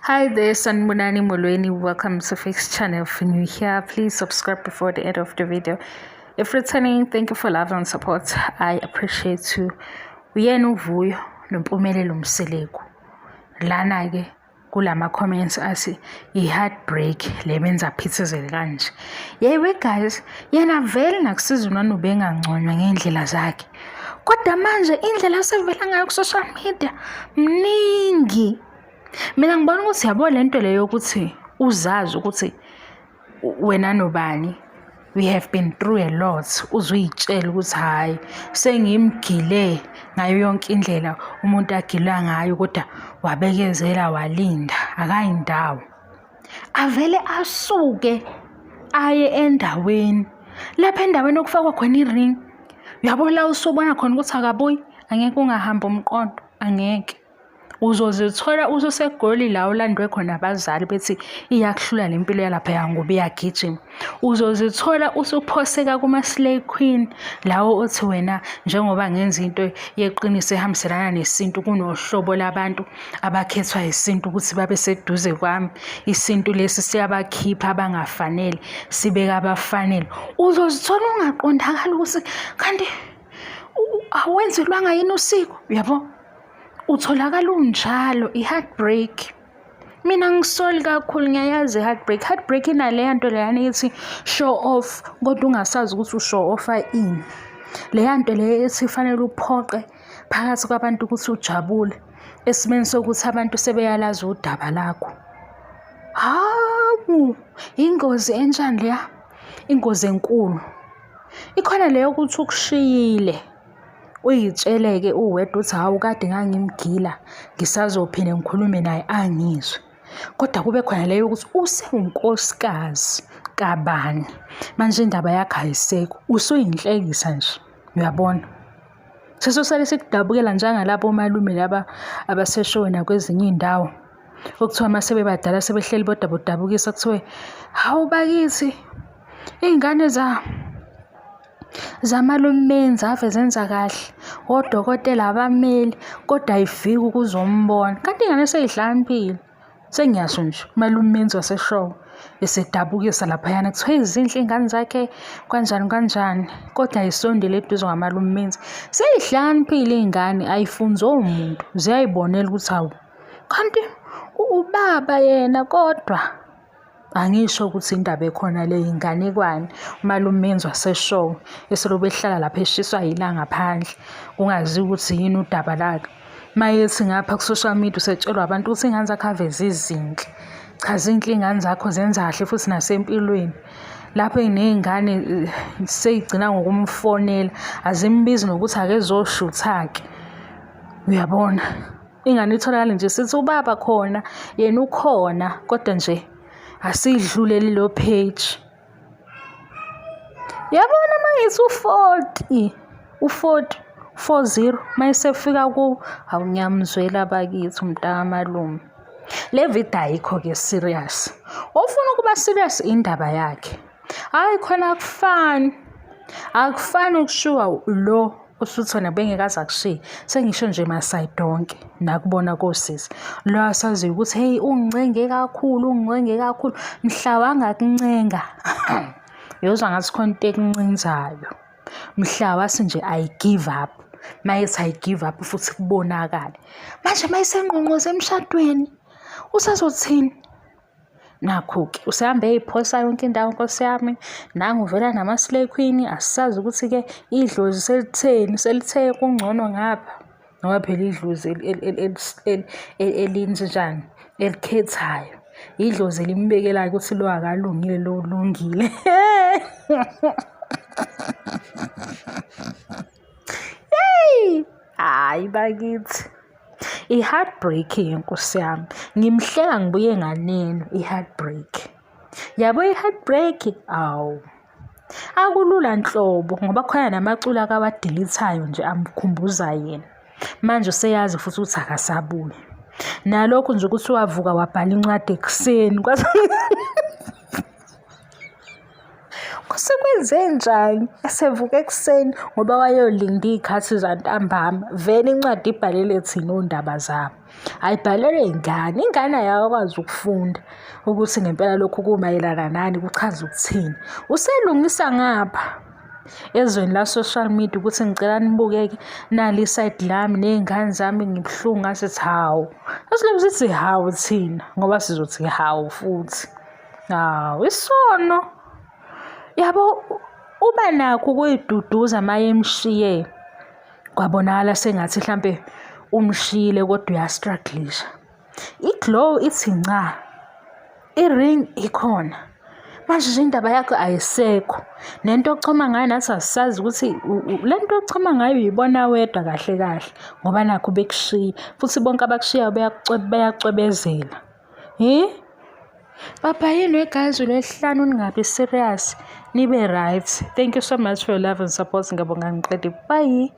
Hi there, Sanbonani Molweni. Welcome to Fix Channel. If you're new here, please subscribe before the end of the video. If returning, thank you for love and support. I appreciate you. Uyena uvuyo nompumelelo Mseleku. Lana ke kulama comments athi i-heartbreak lebenza phithizele kanje. Yewe guys, yena vele nakusizwe nani ubengangconywa ngendlela zakhe. Kodwa manje indlela sevela ngayo ku social media mningi. Mina ngibona ukuthi yabo lento leyo ukuthi uzazi ukuthi wena nobani we have been through a lot, uzuyitshela ukuthi hayi sengimgile ngayo yonke indlela umuntu agilwa ngayo, kodwa wabekezela walinda akayindawo avele asuke aye endaweni lapha endaweni okufakwa khona iring. Uyabo la usobona khona ukuthi akabuyi, angeke ungahamba umqondo, angeke uzozithola usesegoli la ulandwe khona abazali bethi iyakuhlula lempilo yalapha yangoba iyagijima. Uzozithola usuphoseka kuma slay queen lawo othi wena njengoba ngenza into yeqiniso ehambiselana nesintu kunohlobo labantu abakhethwa isintu ukuthi babe seduze kwami, isintu lesi siyabakhipha abangafanele sibeka abafanele. Uzozithola ungaqondakala ukuthi kanti awenzelwanga yini usiko, uyabo utholakala unjalo i-heartbreak. Mina ngisoli kakhulu, ngiyayazi i-heartbreak. Heartbreak inaleya nto leyana ethi show off kodwa ungasazi ukuthi ushow offa ini. Leya nto leyo ethi fanele uphoqe phakathi kwabantu ukuthi ujabule esimeni sokuthi abantu sebeyalazi udaba lakho. Hawu, ingozi enjani leya, ingozi enkulu. Ikhona leyo ukuthi ukushiyile uyitsheleke uwedwa uthi hawu kade ngangimgila ngisazophinde ngikhulume naye angizwe, kodwa kube khona leyo ukuthi usewunkosikazi kabani manje indaba yakhe ayisekho, usuyinhlekisa nje. Uyabona sesosale sikudabukela njengalabo malume laba abaseshona kwezinye indawo okuthiwa mase bebadala sebehleli bodabudabukisa kuthiwe hawu bakithi ingane zamalumenzi ave zenza kahle, odokotela abameli kodwa ayifiki ukuzombona, kanti ingane seyihlakaniphile. Sengiyasho nje umalumenzi waseshow esedabukisa laphayana kuthiwa izinhle ingane zakhe kanjani kodwa ayisondele eduze ngamalumenzi. Seyihlakaniphile iy'ngane, ayifunzi umuntu, ziyayibonela ukuthi hawu kanti ubaba yena, kodwa angisho ukuthi indaba ekhona le inganekwane. Umalumenzi waseshow eselobe ehlala lapha eshiswa yilanga phandle kungaziwa ukuthi yini udaba lakhe. Mayethi ngapha ku social media usetshelwa abantu ukuthi ingane zakhe ave zizinhle. Cha, zinhle ingane zakho, zenza kahle futhi nasempilweni. Lapho iney'ngane seyigcina ngokumfonela, azimbizi nokuthi akezoshutha-ke. Uyabona ingane itholakala nje sithi ubaba khona, yena ukhona, kodwa nje asidlule lelo page. Yabona mangithi u40 mayesefika ku hawu ngiyamzwela bakithi umntamalume. Le video ayikho ke serious. Ofuna ukuba serious indaba yakhe, hayi khona akufani ukushiwa lo usuthona bengekazi akushiye. Sengisho nje masayidonke nakubona kosisi lo asaziyo ukuthi hey ungincenge kakhulu mhla wangakuncenga yozwa ngathi khona into ekuncinzayo. Mhla wasi nje I give up, mayethi I give up futhi kubonakala manje mayisengqongqoze emshadweni usazothini. Nakho-ke usehambe eyiphosa yonke indawo nkosi yami, nangu uvela nama-slay queen. Asisazi ukuthi-ke idlozi selithe kungcono ngapha, ngoba phela idlozi elinjani elikhethayo, idlozi elimbekelayo ukuthi lo akalungile lo ulungile. Hey, hayi bakithi i-heartbreak yenkosi yami, ngimhleka ngibuye nganeno i-heartbreak. Yabo i-heartbreak awu akulula nhlobo, ngoba khona namaculo akawadelithayo nje amkhumbuza yena. Manje useyazi futhi ukuthi akasabuyi nalokhu nje ukuthi wavuka wabhala incwadi ekuseni Sekwenze njani? Esevuka ekuseni ngoba wayolinda iy'khathi zantambama. Vele incwadi ibhalele thina ondaba zabo. Ayibhalele ingane. Ingane ayakwazi ukufunda ukuthi ngempela lokhu kumayelana nani, kuchaza ukuthini. Uselungisa ngapha ezweni la social media ukuthi ngicela nibukeke nali iside lami ney'ngane zami ngibuhlungu ngasithi hawu. Asilokhu sithi hawu thina ngoba sizothi hawu futhi. Hawu isono. Yabo uba nakho ukuyiduduza maye emshiye kwabonakala sengathi mhlampe umshiyile kodwa uyastrugglisha. I-glow ithi nca. I-ring ikhona. Manje nje indaba yakho ayisekho. Nento ochoma ngayo nathi asisazi ukuthi le nto ochoma ngayo uyibona wedwa kahle kahle ngoba nakho bekushiya futhi bonke abakushiyayo bayacwebezela. Papa yini guys, uLwesihlanu ningabi serious, nibe right. Thank you so much for your love and support. Ngiyabonga ngiqede. Bye.